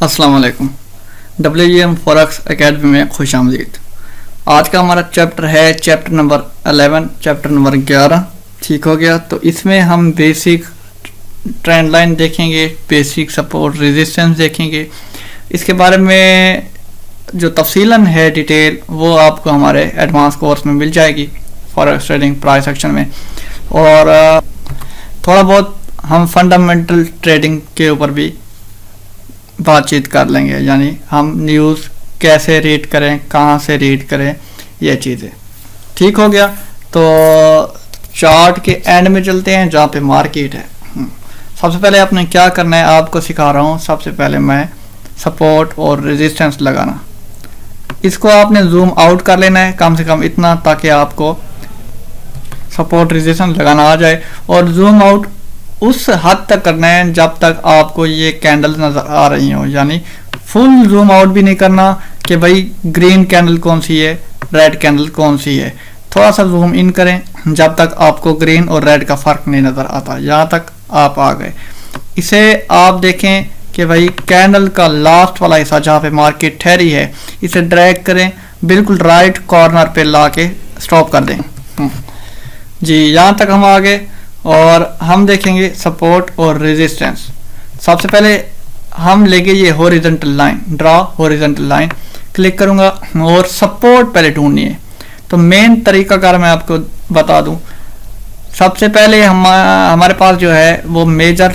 अस्सलाम वालेकुम। WGM forex academy में खुश आमदीद। आज का हमारा चैप्टर है चैप्टर नंबर 11, चैप्टर नंबर 11। ठीक हो गया। तो इसमें हम बेसिक ट्रेंड लाइन देखेंगे, बेसिक सपोर्ट रेजिस्टेंस देखेंगे। इसके बारे में जो तफसीलन है डिटेल वो आपको हमारे एडवांस कोर्स में मिल जाएगी फॉरेक्स ट्रेडिंग प्राइस सेक्शन में। और थोड़ा बहुत हम फंडामेंटल ट्रेडिंग के ऊपर भी बातचीत कर लेंगे, यानी हम न्यूज़ कैसे रीड करें, कहाँ से रीड करें, ये चीज़ें। ठीक हो गया। तो चार्ट के एंड में चलते हैं जहाँ पे मार्केट है। सबसे पहले आपने क्या करना है, आपको सिखा रहा हूँ। सबसे पहले मैं सपोर्ट और रेजिस्टेंस लगाना, इसको आपने जूम आउट कर लेना है कम से कम इतना, ताकि आपको सपोर्ट रेजिस्टेंस लगाना आ जाए। और जूम आउट उस हद तक करना है जब तक आपको ये कैंडल नज़र आ रही हो, यानी फुल जूम आउट भी नहीं करना कि भाई ग्रीन कैंडल कौन सी है, रेड कैंडल कौन सी है। थोड़ा सा जूम इन करें जब तक आपको ग्रीन और रेड का फ़र्क नहीं नज़र आता। यहाँ तक आप आ गए। इसे आप देखें कि भाई कैंडल का लास्ट वाला हिस्सा जहाँ पे मार्केट ठहरी है, इसे ड्रैग करें, बिल्कुल राइट कॉर्नर पे ला के स्टॉप कर दें। जी, यहाँ तक हम आ गए और हम देखेंगे सपोर्ट और रेजिस्टेंस। सबसे पहले हम लेंगे ये horizontal line, draw horizontal line click करूंगा और सपोर्ट पहले ढूंढनी है। तो मेन तरीकाकार मैं आपको बता दूं। सबसे पहले हमारे पास जो है वो मेजर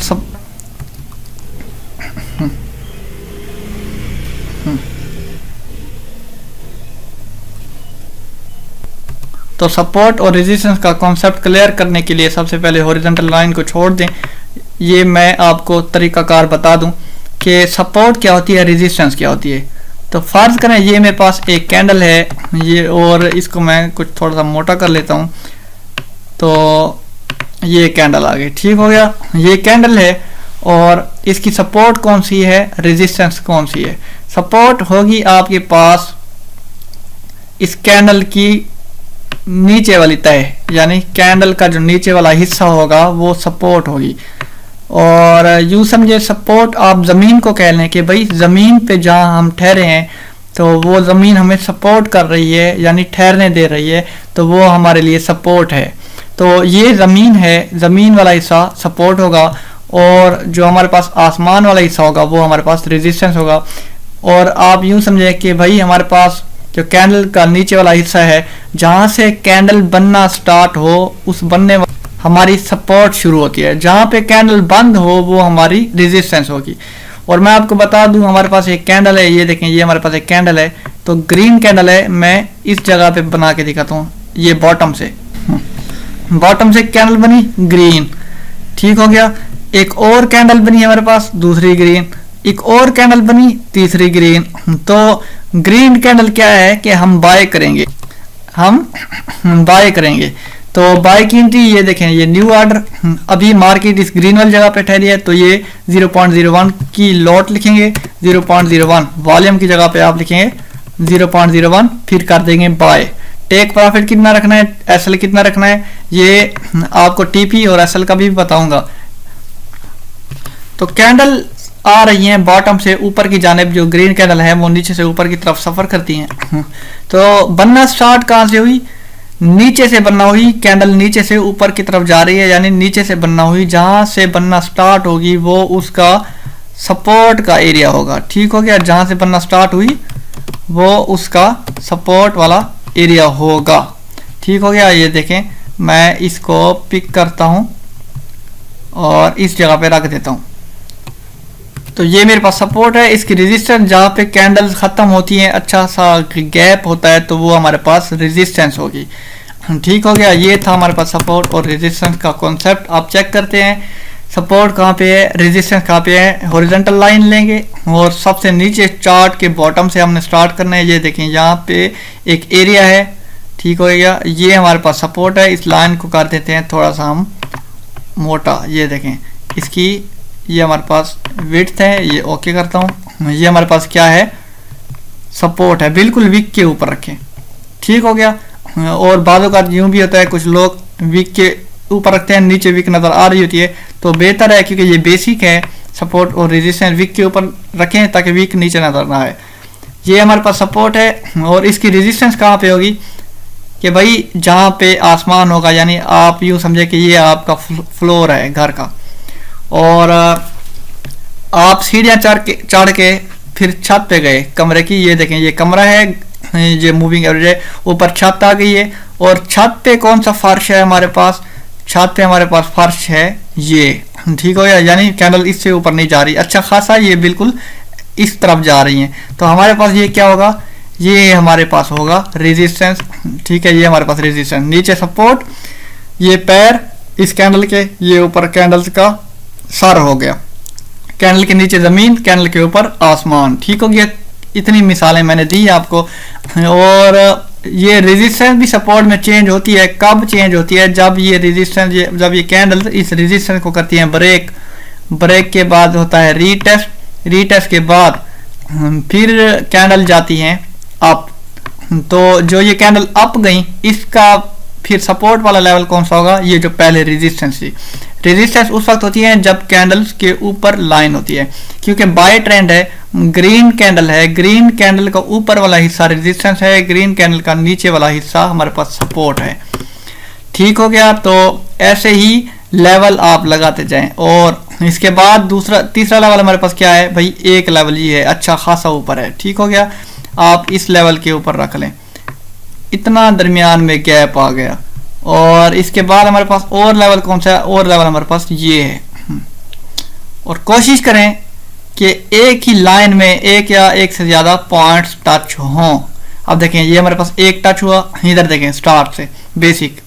तो सपोर्ट और रेजिस्टेंस का कॉन्सेप्ट क्लियर करने के लिए सबसे पहले हॉरिजॉन्टल लाइन को छोड़ दें। ये मैं आपको तरीकाकार बता दूं कि सपोर्ट क्या होती है, रेजिस्टेंस क्या होती है। तो फर्ज करें ये मेरे पास एक कैंडल है ये, और इसको मैं कुछ थोड़ा सा मोटा कर लेता हूं। तो ये कैंडल आ गई। ठीक हो गया। ये कैंडल है और इसकी सपोर्ट कौन सी है, रेजिस्टेंस कौन सी है। सपोर्ट होगी आपके पास इस कैंडल की नीचे वाली तय, यानी कैंडल का जो नीचे वाला हिस्सा होगा वो सपोर्ट होगी। और यूं समझे सपोर्ट आप ज़मीन को कह लें कि भाई ज़मीन पे जहाँ हम ठहरे हैं तो वो ज़मीन हमें सपोर्ट कर रही है, यानी ठहरने दे रही है, तो वो हमारे लिए सपोर्ट है। तो ये ज़मीन है, ज़मीन वाला हिस्सा सपोर्ट होगा और जो हमारे पास आसमान वाला हिस्सा होगा वो हमारे पास रेजिस्टेंस होगा। और आप यूं समझे कि भाई हमारे पास जो कैंडल का नीचे वाला हिस्सा है, जहां से कैंडल बनना स्टार्ट हो उस बनने हमारी सपोर्ट शुरू होती है, जहां पे कैंडल बंद हो वो हमारी रेजिस्टेंस होगी। और मैं आपको बता दूं हमारे पास एक कैंडल है, ये देखें, ये हमारे पास एक कैंडल है, तो ग्रीन कैंडल है। मैं इस जगह पे बना के दिखाता हूँ। ये बॉटम से कैंडल बनी ग्रीन। ठीक हो गया। एक और कैंडल बनी हमारे पास, दूसरी ग्रीन। एक और कैंडल बनी, तीसरी ग्रीन। तो ग्रीन कैंडल क्या है कि हम बाय करेंगे, तो बाय की एंट्री ये देखें, ये न्यू ऑर्डर। अभी मार्केट इस ग्रीन वाली जगह पे ठहरी है, तो ये 0.01 की लॉट लिखेंगे, 0.01 वॉल्यूम की जगह पे आप लिखेंगे 0.01, फिर कर देंगे बाय। टेक प्रॉफिट कितना रखना है, एसएल कितना रखना है, ये आपको टीपी और एसएल का भी बताऊंगा। तो कैंडल आ रही हैं बॉटम से ऊपर की जानिब, जो ग्रीन कैंडल है वो नीचे से ऊपर की तरफ सफर करती हैं। तो बनना स्टार्ट कहाँ से हुई, नीचे से बनना हुई। कैंडल नीचे से ऊपर की तरफ जा रही है, यानी नीचे से बनना हुई। जहां से बनना स्टार्ट होगी वो उसका सपोर्ट का एरिया होगा। ठीक हो गया। जहां से बनना स्टार्ट हुई वो उसका सपोर्ट वाला एरिया होगा। ठीक हो गया। ये देखें, मैं इसको पिक करता हूं और इस जगह पे रख देता हूं। तो ये मेरे पास सपोर्ट है। इसकी रेजिस्टेंस जहाँ पे कैंडल्स ख़त्म होती हैं, अच्छा सा गैप होता है, तो वो हमारे पास रेजिस्टेंस होगी। ठीक हो गया। ये था हमारे पास सपोर्ट और रेजिस्टेंस का कॉन्सेप्ट। आप चेक करते हैं सपोर्ट कहाँ पे है, रेजिस्टेंस कहाँ पे है। हॉरिजॉन्टल लाइन लेंगे और सबसे नीचे चार्ट के बॉटम से हमने स्टार्ट करना है। ये देखें, यहाँ पे एक एरिया है। ठीक हो गया। ये हमारे पास सपोर्ट है। इस लाइन को कर देते हैं थोड़ा सा हम मोटा। ये देखें, इसकी ये हमारे पास विड्थ है, ये ओके करता हूँ। ये हमारे पास क्या है, सपोर्ट है, बिल्कुल वीक के ऊपर रखें। ठीक हो गया। और बालों का यूं भी होता है, कुछ लोग वीक के ऊपर रखते हैं, नीचे वीक नज़र आ रही होती है, तो बेहतर है क्योंकि ये बेसिक है, सपोर्ट और रेजिस्टेंस वीक के ऊपर रखें ताकि वीक नीचे नजर ना आए। ये हमारे पास सपोर्ट है और इसकी रेजिस्टेंस कहाँ पे होगी कि भाई जहाँ पे आसमान होगा, यानी आप यूँ समझे कि ये आपका फ्लोर है घर का और आप सीढ़ियाँ चढ़ के फिर छत पे गए कमरे की। ये देखें ये कमरा है, ये मूविंग एवरेज है, ऊपर छत आ गई है और छत पे कौन सा फर्श है हमारे पास, छत पे हमारे पास फर्श है ये, ठीक हो गया। यानी कैंडल इससे ऊपर नहीं जा रही, अच्छा खासा ये बिल्कुल इस तरफ जा रही है। तो हमारे पास ये क्या होगा, ये हमारे पास होगा रेजिस्टेंस, ठीक है। ये हमारे पास रेजिस्टेंस, नीचे सपोर्ट, ये पैर इस कैंडल के, ये ऊपर कैंडल का सर हो गया, कैंडल के नीचे जमीन, कैंडल के ऊपर आसमान, ठीक हो गया। इतनी मिसालें मैंने दी आपको। और ये रेजिस्टेंस भी सपोर्ट में चेंज होती है, कब चेंज होती है, जब ये रेजिस्टेंस, जब ये कैंडल इस रेजिस्टेंस को करती है ब्रेक, ब्रेक के बाद होता है रीटेस्ट, रीटेस्ट के बाद फिर कैंडल जाती है अप। तो जो ये कैंडल अप गई, इसका फिर सपोर्ट वाला लेवल कौन सा होगा, ये जो पहले रेजिस्टेंस थी। रेजिस्टेंस उस वक्त होती है जब कैंडल्स के ऊपर लाइन होती है, क्योंकि बाय ट्रेंड है, ग्रीन कैंडल है, ग्रीन कैंडल का ऊपर वाला हिस्सा रेजिस्टेंस है, ग्रीन कैंडल का नीचे वाला हिस्सा हमारे पास सपोर्ट है, ठीक हो गया। तो ऐसे ही लेवल आप लगाते जाएं। और इसके बाद तीसरा लेवल हमारे पास क्या है भाई, एक लेवल ये है, अच्छा खासा ऊपर है, ठीक हो गया। आप इस लेवल के ऊपर रख लें, इतना दरमियान में गैप आ गया। और इसके बाद हमारे पास और लेवल कौन सा है, और लेवल हमारे पास ये है। और कोशिश करें कि एक ही लाइन में एक या एक से ज्यादा पॉइंट्स टच हों। अब देखें ये हमारे पास एक टच हुआ, इधर देखें स्टार्ट से बेसिक,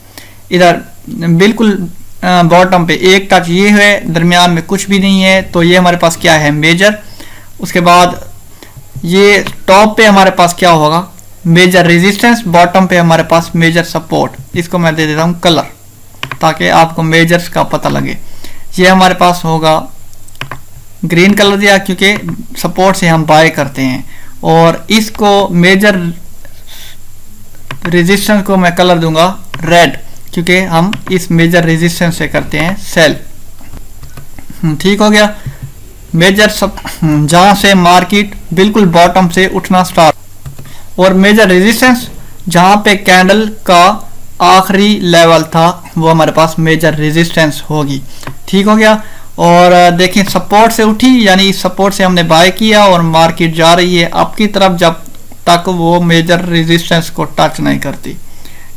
इधर बिल्कुल बॉटम पे एक टच ये है, दरमियान में कुछ भी नहीं है, तो ये हमारे पास क्या है, मेजर। उसके बाद ये टॉप पे हमारे पास क्या होगा, मेजर रेजिस्टेंस, बॉटम पे हमारे पास मेजर सपोर्ट। इसको मैं दे देता हूँ कलर ताकि आपको मेजर्स का पता लगे। ये हमारे पास होगा ग्रीन कलर दिया क्योंकि सपोर्ट से हम बाय करते हैं, और इसको मेजर रेजिस्टेंस को मैं कलर दूंगा रेड क्योंकि हम इस मेजर रेजिस्टेंस से करते हैं सेल, ठीक हो गया। मेजर सब जहां से मार्केट बिल्कुल बॉटम से उठना स्टार्ट, और मेजर रेजिस्टेंस जहां पे कैंडल का आखिरी लेवल था वो हमारे पास मेजर रेजिस्टेंस होगी, ठीक हो गया। और देखें सपोर्ट से उठी, यानी इस सपोर्ट से हमने बाय किया और मार्केट जा रही है आपकी तरफ जब तक वो मेजर रेजिस्टेंस को टच नहीं करती,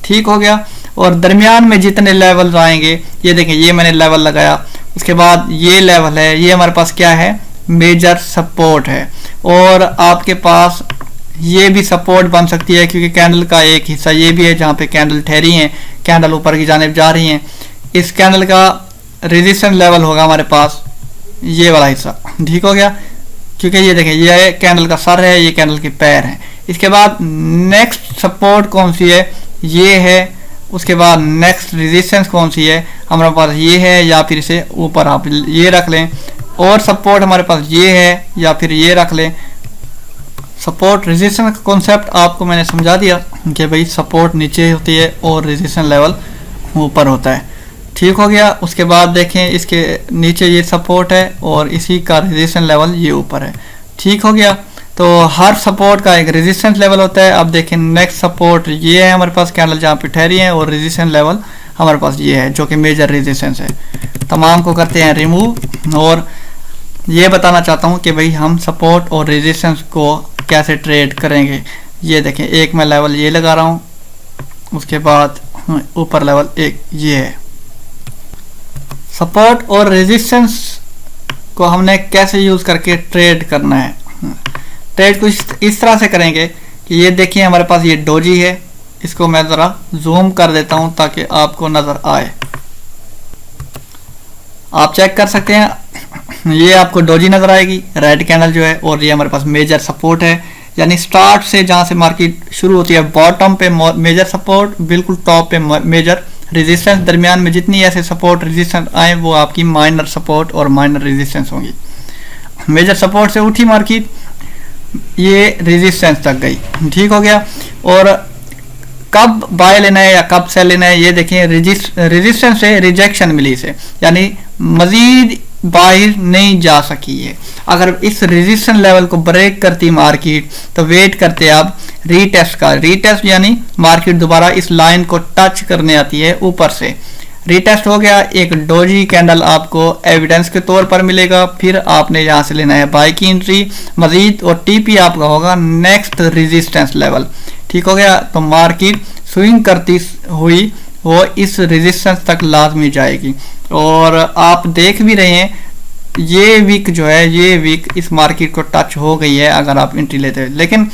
ठीक हो गया। और दरमियान में जितने लेवल आएंगे, ये देखें ये मैंने लेवल लगाया, उसके बाद ये लेवल है, ये हमारे पास क्या है, मेजर सपोर्ट है। और आपके पास ये भी सपोर्ट बन सकती है क्योंकि कैंडल का एक हिस्सा ये भी है जहाँ पे कैंडल ठहरी है, कैंडल ऊपर की जानिब जा रही हैं। इस कैंडल का रेजिस्टेंस लेवल होगा हमारे पास ये वाला हिस्सा, ठीक हो गया, क्योंकि ये देखें ये कैंडल का सर है, ये कैंडल के पैर हैं। इसके बाद नेक्स्ट सपोर्ट कौन सी है, ये है। उसके बाद नेक्स्ट रेजिस्टेंस कौन सी है हमारे पास, ये है, या फिर इसे ऊपर आप ये रख लें। और सपोर्ट हमारे पास ये है या फिर ये रख लें। सपोर्ट रेजिस्टेंस का कॉन्सेप्ट आपको मैंने समझा दिया कि भाई सपोर्ट नीचे होती है और रेजिस्टेंस लेवल ऊपर होता है, ठीक हो गया। उसके बाद देखें इसके नीचे ये सपोर्ट है और इसी का रेजिस्टेंस लेवल ये ऊपर है, ठीक हो गया। तो हर सपोर्ट का एक रेजिस्टेंस लेवल होता है। अब देखें नेक्स्ट सपोर्ट ये है हमारे पास कैंडल जहाँ पे ठहरी है, और रेजिस्टेंस लेवल हमारे पास ये है जो कि मेजर रेजिस्टेंस है। तमाम को करते हैं रिमूव, और ये बताना चाहता हूँ कि भाई हम सपोर्ट और रेजिस्टेंस को कैसे ट्रेड करेंगे। ये देखें एक मैं लेवल ये लगा रहा हूँ, उसके बाद ऊपर लेवल एक ये है। सपोर्ट और रेजिस्टेंस को हमने कैसे यूज करके ट्रेड करना है, ट्रेड को इस तरह से करेंगे कि ये देखिए हमारे पास ये डोजी है, इसको मैं ज़रा जूम कर देता हूं ताकि आपको नज़र आए। आप चेक कर सकते हैं ये आपको डोजी नज़र आएगी, रेड कैंडल जो है, और ये हमारे पास मेजर सपोर्ट है। यानी स्टार्ट से जहां से मार्केट शुरू होती है बॉटम पे मेजर सपोर्ट, बिल्कुल टॉप पे मेजर रेजिस्टेंस, दरमियान में जितनी ऐसे सपोर्ट रेजिस्टेंस आए वो आपकी माइनर सपोर्ट और माइनर रेजिस्टेंस होंगी। मेजर सपोर्ट से उठी मार्केट, ये रेजिस्टेंस तक गई, ठीक हो गया। और कब बाय लेना है या कब सेल लेना है, ये देखें रेजिस्टेंस से रिजेक्शन मिली इसे, यानी मजीद बाहर नहीं जा सकी है। अगर इस रेजिस्टेंस लेवल को ब्रेक करती मार्केट तो वेट करते आप रीटेस्ट का। रीटेस्ट यानी मार्केट दोबारा इस लाइन को टच करने आती है ऊपर से। रीटेस्ट हो गया, एक डोजी कैंडल आपको एविडेंस के तौर पर मिलेगा, फिर आपने यहाँ से लेना है बाई की एंट्री मजीद, और टीपी आपका होगा नेक्स्ट रेजिस्टेंस लेवल। ठीक हो गया। तो मार्केट स्विंग करती हुई वो इस रेजिस्टेंस तक लाजमी जाएगी। और आप देख भी रहे हैं ये वीक जो है, ये वीक इस मार्केट को टच हो गई है अगर आप एंट्री लेते हैं, लेकिन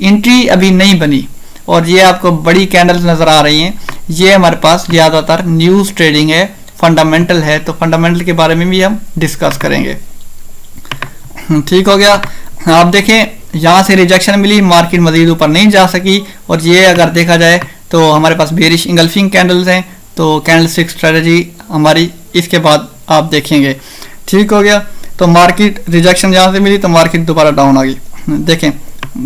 एंट्री अभी नहीं बनी। और ये आपको बड़ी कैंडल्स नजर आ रही हैं, ये हमारे पास ज़्यादातर न्यूज़ ट्रेडिंग है, फंडामेंटल है, तो फंडामेंटल के बारे में भी हम डिस्कस करेंगे। ठीक हो गया। आप देखें यहाँ से रिजेक्शन मिली, मार्केट मजीद ऊपर नहीं जा सकी, और ये अगर देखा जाए तो हमारे पास बेरिश इंगल्फिंग कैंडल्स हैं, तो कैंडलस्टिक स्ट्रेटजी हमारी इसके बाद आप देखेंगे। ठीक हो गया। तो मार्केट रिजेक्शन यहाँ से मिली तो मार्केट दोबारा डाउन आ गई। देखें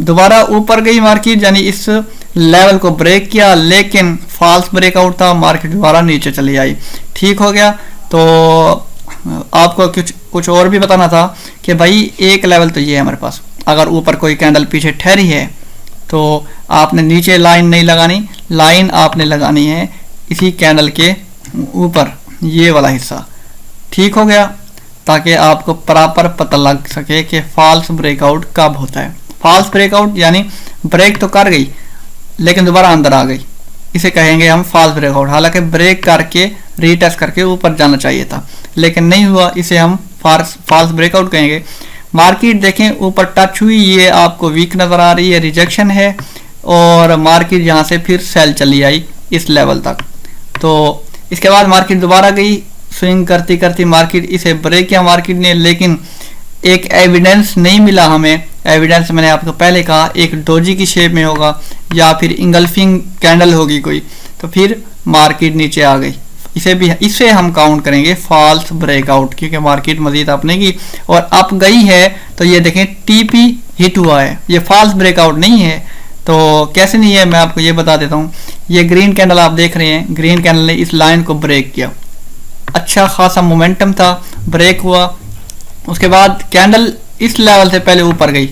दोबारा ऊपर गई मार्केट, यानी इस लेवल को ब्रेक किया, लेकिन फॉल्स ब्रेकआउट था, मार्केट दोबारा नीचे चली आई। ठीक हो गया। तो आपको कुछ और भी बताना था कि भाई एक लेवल तो ये है हमारे पास, अगर ऊपर कोई कैंडल पीछे ठहरी है तो आपने नीचे लाइन नहीं लगानी, लाइन आपने लगानी है इसी कैंडल के ऊपर, ये वाला हिस्सा। ठीक हो गया। ताकि आपको प्रॉपर पता लग सके कि फॉल्स ब्रेकआउट कब होता है। फॉल्स ब्रेकआउट यानी ब्रेक तो कर गई लेकिन दोबारा अंदर आ गई, इसे कहेंगे हम फॉल्स ब्रेकआउट। हालांकि ब्रेक करके रीटेस्ट करके ऊपर जाना चाहिए था लेकिन नहीं हुआ, इसे हम फॉल्स ब्रेकआउट कहेंगे। मार्केट देखें ऊपर टच हुई, ये आपको वीक नजर आ रही है, रिजेक्शन है, और मार्केट यहाँ से फिर सेल चली आई इस लेवल तक। तो इसके बाद मार्केट दोबारा गई, स्विंग करती करती मार्केट इसे ब्रेक किया मार्केट ने, लेकिन एक एविडेंस नहीं मिला हमें। एविडेंस मैंने आपको पहले कहा एक डोजी की शेप में होगा या फिर इंगल्फिंग कैंडल होगी कोई, तो फिर मार्केट नीचे आ गई। इसे हम काउंट करेंगे फॉल्स ब्रेकआउट, क्योंकि मार्केट मजीद अपने की और अप गई है। तो ये देखें टीपी हिट हुआ है, ये फॉल्स ब्रेकआउट नहीं है। तो कैसे नहीं है मैं आपको ये बता देता हूँ। ये ग्रीन कैंडल आप देख रहे हैं, ग्रीन कैंडल ने इस लाइन को ब्रेक किया, अच्छा खासा मोमेंटम था, ब्रेक हुआ। उसके बाद कैंडल इस लेवल से पहले ऊपर गई,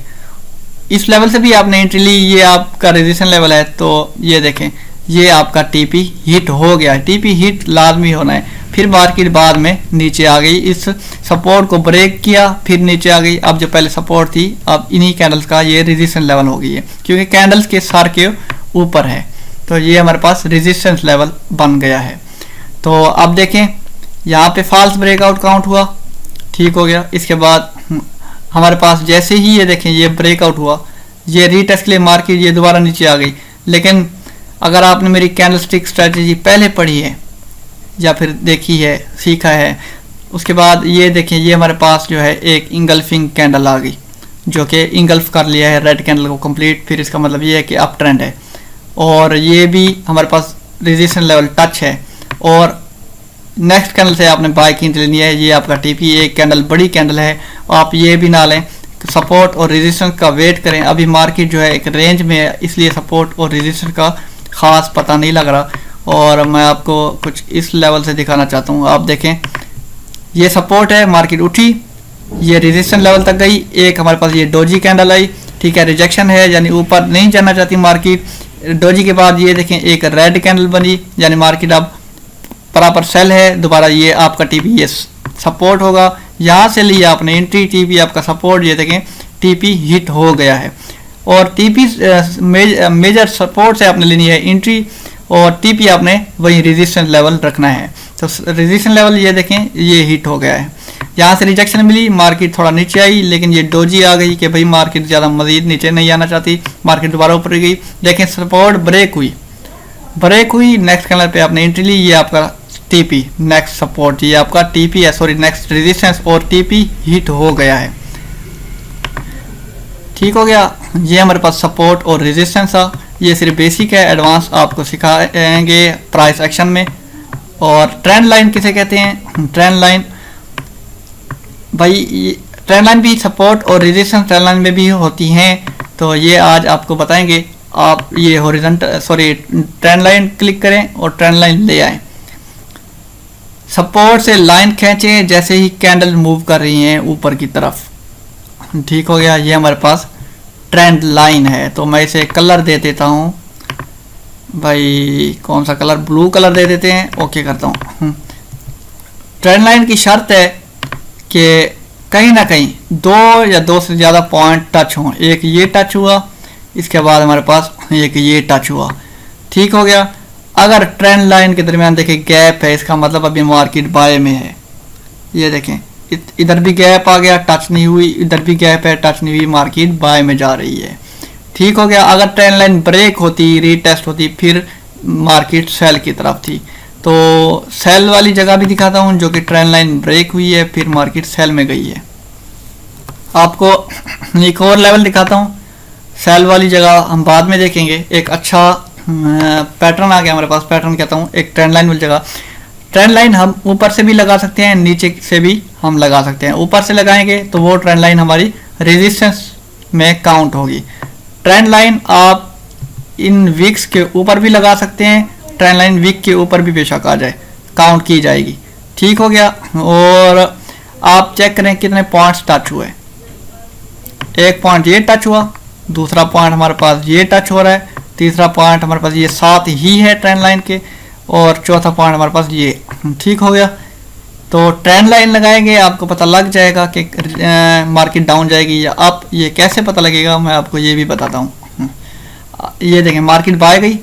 इस लेवल से भी आपने एंट्री ली, ये आपका रेजिस्टेंस लेवल है। तो ये देखें ये आपका टीपी हिट हो गया, टीपी हिट लाजमी होना है। फिर मार्केट बाद में नीचे आ गई, इस सपोर्ट को ब्रेक किया, फिर नीचे आ गई। अब जो पहले सपोर्ट थी अब इन्हीं कैंडल्स का ये रेजिस्टेंस लेवल हो गई है, क्योंकि कैंडल्स के सर के ऊपर है। तो ये हमारे पास रेजिस्टेंस लेवल बन गया है। तो अब देखें यहाँ पे फॉल्स ब्रेकआउट काउंट हुआ, ठीक हो गया। इसके बाद हमारे पास जैसे ही ये देखें ये ब्रेकआउट हुआ, ये रीटेस्ट के लिए मार्केट ये दोबारा नीचे आ गई। लेकिन अगर आपने मेरी कैंडलस्टिक स्ट्रेटजी पहले पढ़ी है या फिर देखी है, सीखा है, उसके बाद ये देखें ये हमारे पास जो है एक इंगल्फिंग कैंडल आ गई, जो कि इंगल्फ कर लिया है रेड कैंडल को कंप्लीट। फिर इसका मतलब ये है कि अप ट्रेंड है, और ये भी हमारे पास रेजिस्टेंस लेवल टच है। और नेक्स्ट कैंडल से आपने बाय की लेनी है, ये आपका टीपी एक कैंडल बड़ी कैंडल है, आप ये भी ना लें, सपोर्ट और रेजिस्टेंस का वेट करें। अभी मार्केट जो है एक रेंज में है, इसलिए सपोर्ट और रेजिस्टेंस का ख़ास पता नहीं लग रहा। और मैं आपको कुछ इस लेवल से दिखाना चाहता हूँ। आप देखें ये सपोर्ट है, मार्केट उठी, ये रेजिस्टेंस लेवल तक गई, एक हमारे पास ये डोजी कैंडल आई, ठीक है, रिजेक्शन है यानी ऊपर नहीं जाना चाहती मार्केट। डोजी के बाद ये देखें एक रेड कैंडल बनी, यानी मार्केट अब प्रॉपर सेल है। दोबारा ये आपका टीपी ये सपोर्ट होगा, यहाँ से लिया आपने एंट्री, टीपी आपका सपोर्ट, ये देखें टीपी हिट हो गया है। और टीपी मेजर सपोर्ट से आपने लेनी है एंट्री, और टीपी आपने वही रेजिस्टेंस लेवल रखना है। तो रेजिस्टेंस लेवल ये देखें ये हिट हो गया है, यहाँ से रिजेक्शन मिली, मार्केट थोड़ा नीचे आई, लेकिन ये डोजी आ गई कि भाई मार्केट ज़्यादा मजीद नीचे नहीं आना चाहती, मार्केट दोबारा ऊपर गई। देखें सपोर्ट ब्रेक हुई, नेक्स्ट कैंडल पे आपने एंट्री ली, ये आपका टीपी नेक्स्ट सपोर्ट, ये आपका टीपी है, सॉरी नेक्स्ट रेजिस्टेंस, और टीपी हिट हो गया है। ठीक हो गया। ये हमारे पास सपोर्ट और रेजिस्टेंस था। ये सिर्फ बेसिक है, एडवांस आपको सिखाएंगे प्राइस एक्शन में। और ट्रेंड लाइन किसे कहते हैं? ट्रेंड लाइन भाई ट्रेंड लाइन भी सपोर्ट और रेजिस्टेंस ट्रेंड लाइन में भी होती हैं, तो ये आज आपको बताएंगे। आप ये हॉरिजॉन्टल ट्रेंड लाइन क्लिक करें और ट्रेंड लाइन ले आए। सपोर्ट से लाइन खींचें जैसे ही कैंडल मूव कर रही हैं ऊपर की तरफ। ठीक हो गया, ये हमारे पास ट्रेंड लाइन है। तो मैं इसे कलर दे देता हूँ भाई, कौन सा कलर, ब्लू कलर दे देते हैं। ओके करता हूँ। ट्रेंड लाइन की शर्त है कि कहीं ना कहीं दो या दो से ज़्यादा पॉइंट टच हों। एक ये टच हुआ, इसके बाद हमारे पास एक ये टच हुआ। ठीक हो गया। अगर ट्रेंड लाइन के दरमियान देखें गैप है, इसका मतलब अभी मार्केट बाय में है। ये देखें इधर भी गैप आ गया, टच नहीं हुई, इधर भी गैप है, टच नहीं हुई, मार्केट बाय में जा रही है। ठीक हो गया। अगर ट्रेंड लाइन ब्रेक होती, रीटेस्ट होती, फिर मार्केट सेल की तरफ थी। तो सेल वाली जगह भी दिखाता हूँ जो कि ट्रेंड लाइन ब्रेक हुई है, फिर मार्केट सेल में गई है। आपको एक और लेवल दिखाता हूँ। सेल वाली जगह हम बाद में देखेंगे। एक अच्छा पैटर्न आ गया हमारे पास, पैटर्न कहता हूँ, एक ट्रेंड लाइन वाली जगह। ट्रेंड लाइन हम ऊपर से भी लगा सकते हैं, नीचे से भी हम लगा सकते हैं। ऊपर से लगाएंगे तो वो ट्रेंड लाइन हमारी रेजिस्टेंस में काउंट होगी। ट्रेंड लाइन आप इन विक्स के ऊपर भी लगा सकते हैं, ट्रेंड लाइन विक के ऊपर भी बेशक आ जाए, काउंट की जाएगी। ठीक हो गया। और आप चेक करें कितने पॉइंट्स टच हुए। एक पॉइंट ये टच हुआ, दूसरा पॉइंट हमारे पास ये टच हो रहा है, तीसरा पॉइंट हमारे पास ये साथ ही है ट्रेंड लाइन के, और चौथा पॉइंट हमारे पास ये। ठीक हो गया। तो ट्रेंड लाइन लगाएंगे आपको पता लग जाएगा कि मार्केट डाउन जाएगी या अप। ये कैसे पता लगेगा मैं आपको ये भी बताता हूँ। ये देखें मार्केट बाय गई,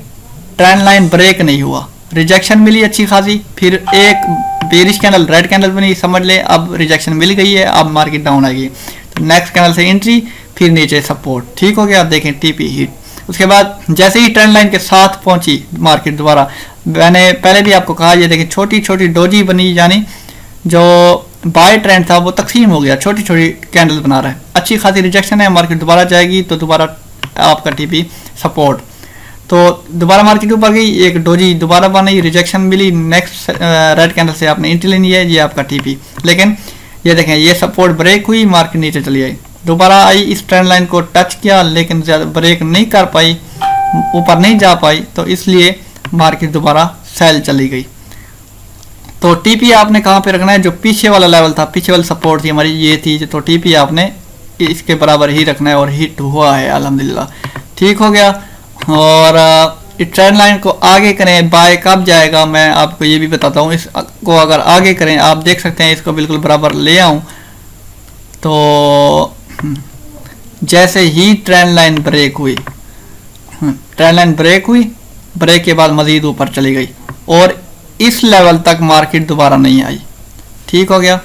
ट्रेंड लाइन ब्रेक नहीं हुआ, रिजेक्शन मिली अच्छी खासी, फिर एक बेरिश कैंडल, रेड कैंडल बनी, समझ ले अब रिजेक्शन मिल गई है, अब मार्केट डाउन आएगी। तो नेक्स्ट कैंडल से एंट्री, फिर नीचे सपोर्ट। ठीक हो गया। देखें टीपी हिट। उसके बाद जैसे ही ट्रेंड लाइन के साथ पहुंची मार्केट दोबारा, मैंने पहले भी आपको कहा, ये देखिए छोटी छोटी डोजी बनी, यानी जो बाय ट्रेंड था वो तकसीम हो गया, छोटी छोटी कैंडल बना रहा है, अच्छी खासी रिजेक्शन है, मार्केट दोबारा जाएगी तो दोबारा आपका टीपी सपोर्ट। तो दोबारा मार्केट ऊपर गई, एक डोजी दोबारा बनी, रिजेक्शन मिली, नेक्स्ट रेड कैंडल से आपने एंट्री लेनी है, ये आपका टीपी। लेकिन ये देखें ये सपोर्ट ब्रेक हुई, मार्केट नीचे चली आई, दोबारा आई, इस ट्रेंड लाइन को टच किया, लेकिन ज़्यादा ब्रेक नहीं कर पाई, ऊपर नहीं जा पाई, तो इसलिए मार्केट दोबारा सेल चली गई। तो टीपी आपने कहाँ पे रखना है, जो पीछे वाला लेवल था, पीछे वाली सपोर्ट थी हमारी ये थी, तो टीपी आपने इसके बराबर ही रखना है, और हिट हुआ है अल्हम्दुलिल्लाह। ठीक हो गया। और इस ट्रेंड लाइन को आगे करें, बाय कब जाएगा मैं आपको ये भी बताता हूँ। इसको अगर आगे करें, आप देख सकते हैं, इसको बिल्कुल बराबर ले आऊँ तो जैसे ही ट्रेंड लाइन ब्रेक हुई, ट्रेंड लाइन ब्रेक हुई, ब्रेक के बाद मजीद ऊपर चली गई, और इस लेवल तक मार्केट दोबारा नहीं आई। ठीक हो गया।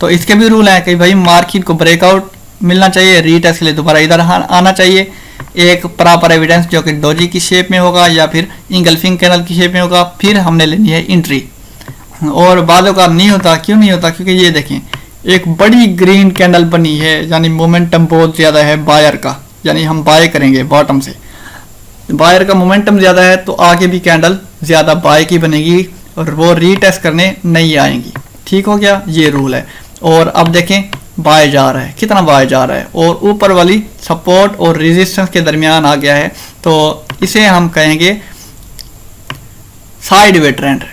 तो इसके भी रूल हैं कि भाई मार्केट को ब्रेकआउट मिलना चाहिए, रीटेस्ट के लिए दोबारा इधर आना चाहिए, एक प्रॉपर एविडेंस जो कि डोजी की शेप में होगा या फिर इंगल्फिंग कैंडल की शेप में होगा, फिर हमने लेनी है एंट्री। और बादों का नहीं होता, क्यों नहीं होता, क्योंकि ये देखें एक बड़ी ग्रीन कैंडल बनी है, यानी मोमेंटम बहुत ज़्यादा है बायर का, यानी हम बाय करेंगे बॉटम से, बायर का मोमेंटम ज़्यादा है तो आगे भी कैंडल ज़्यादा बाय की बनेगी और वो रीटेस्ट करने नहीं आएंगी। ठीक हो गया, ये रूल है। और अब देखें बाय जा रहा है, कितना बाय जा रहा है, और ऊपर वाली सपोर्ट और रेजिस्टेंस के दरमियान आ गया है, तो इसे हम कहेंगे साइडवे ट्रेंड।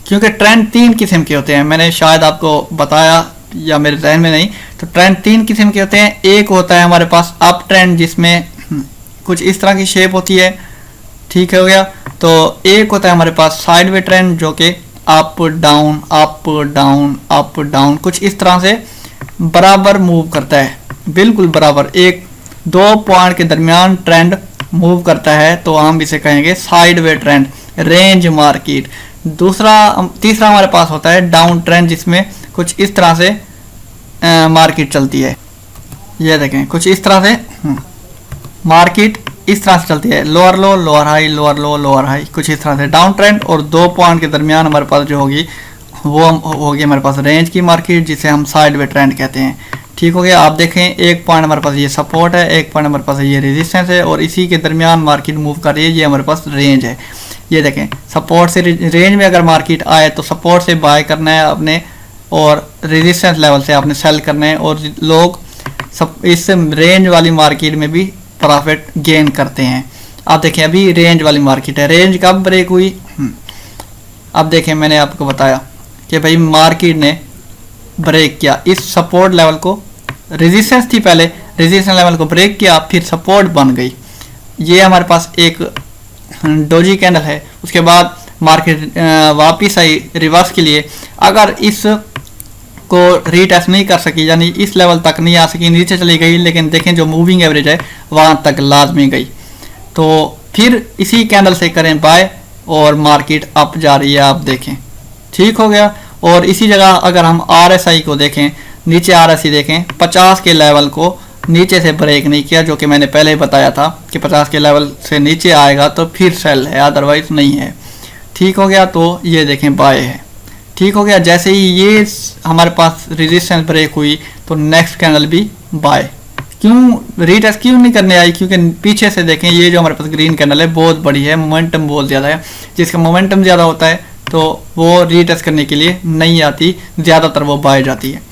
क्योंकि ट्रेंड तीन किस्म के होते हैं, मैंने शायद आपको बताया या मेरे जहन में नहीं, तो ट्रेंड तीन किस्म के होते हैं। एक होता है हमारे पास अप ट्रेंड, जिसमें कुछ इस तरह की शेप होती है। ठीक हो गया। तो एक होता है हमारे पास साइडवे ट्रेंड, जो कि up down up down up down कुछ इस तरह से बराबर मूव करता है, बिल्कुल बराबर, एक दो पॉइंट के दरमियान ट्रेंड मूव करता है, तो हम इसे कहेंगे साइडवे ट्रेंड, रेंज मार्केट। तीसरा हमारे पास होता है डाउन ट्रेंड, जिसमें कुछ इस तरह से मार्केट चलती है। ये देखें कुछ इस तरह से मार्केट इस तरह से चलती है, लोअर लो लोअर हाई, लोअर लो लोअर हाई, कुछ इस तरह से डाउन ट्रेंड। और दो पॉइंट के दरमियान हमारे पास जो होगी वो होगी हमारे पास रेंज की मार्केट, जिसे हम साइडवे ट्रेंड कहते हैं। ठीक हो गया। आप देखें एक पॉइंट हमारे पास ये सपोर्ट है, एक पॉइंट हमारे पास ये रेजिस्टेंस है, और इसी के दरमियान मार्केट मूव कर रही है, ये हमारे पास रेंज है। ये देखें सपोर्ट से रेंज में अगर मार्केट आए तो सपोर्ट से बाय करना है आपने, और रेजिस्टेंस लेवल से आपने सेल करना है, और लोग इस रेंज वाली मार्केट में भी प्रॉफिट गेन करते हैं। आप देखें अभी रेंज वाली मार्केट है, रेंज कब ब्रेक हुई, अब देखें, मैंने आपको बताया कि भाई मार्केट ने ब्रेक किया इस सपोर्ट लेवल को, रेजिस्टेंस थी पहले, रेजिस्टेंस लेवल को ब्रेक किया, फिर सपोर्ट बन गई। ये हमारे पास एक डोजी कैंडल है। उसके बाद मार्केट वापस आई रिवर्स के लिए। अगर इस को रीटेस्ट नहीं कर सकी, यानी इस लेवल तक नहीं आ सकी, नीचे चली गई, लेकिन देखें जो मूविंग एवरेज है वहाँ तक लाजमी गई, तो फिर इसी कैंडल से करें बाय और मार्केट अप जा रही है, आप देखें, ठीक हो गया। और इसी जगह अगर हम RSI को देखें, नीचे RSI देखें, 50 के लेवल को नीचे से ब्रेक नहीं किया, जो कि मैंने पहले ही बताया था कि 50 के लेवल से नीचे आएगा तो फिर सेल है, अदरवाइज नहीं है, ठीक हो गया। तो ये देखें बाय है, ठीक हो गया। जैसे ही ये हमारे पास रेजिस्टेंस ब्रेक हुई तो नेक्स्ट कैंडल भी बाय। क्यों रीटेस्ट क्यों नहीं करने आई? क्योंकि पीछे से देखें ये जो हमारे पास ग्रीन कैंडल है बहुत बड़ी है, मोमेंटम बहुत ज़्यादा है, जिसका मोमेंटम ज़्यादा होता है तो वो रीटेस्ट करने के लिए नहीं आती, ज़्यादातर वो बाय जाती है,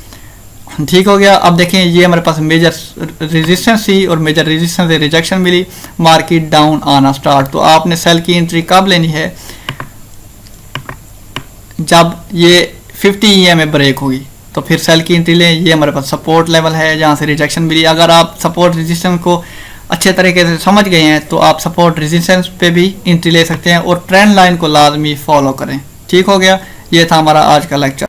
ठीक हो गया। अब देखें ये हमारे पास मेजर रेजिस्टेंस थी और मेजर रेजिस्टेंस से रिजेक्शन मिली, मार्केट डाउन आना स्टार्ट। तो आपने सेल की एंट्री कब लेनी है? जब ये 50 EMA ब्रेक होगी तो फिर सेल की एंट्री लें। ये हमारे पास सपोर्ट लेवल है जहाँ से रिजेक्शन मिली। अगर आप सपोर्ट रेजिस्टेंस को अच्छे तरीके से समझ गए हैं तो आप सपोर्ट रेजिस्टेंस पे भी एंट्री ले सकते हैं और ट्रेंड लाइन को लाजमी फॉलो करें, ठीक हो गया। ये था हमारा आज का लेक्चर।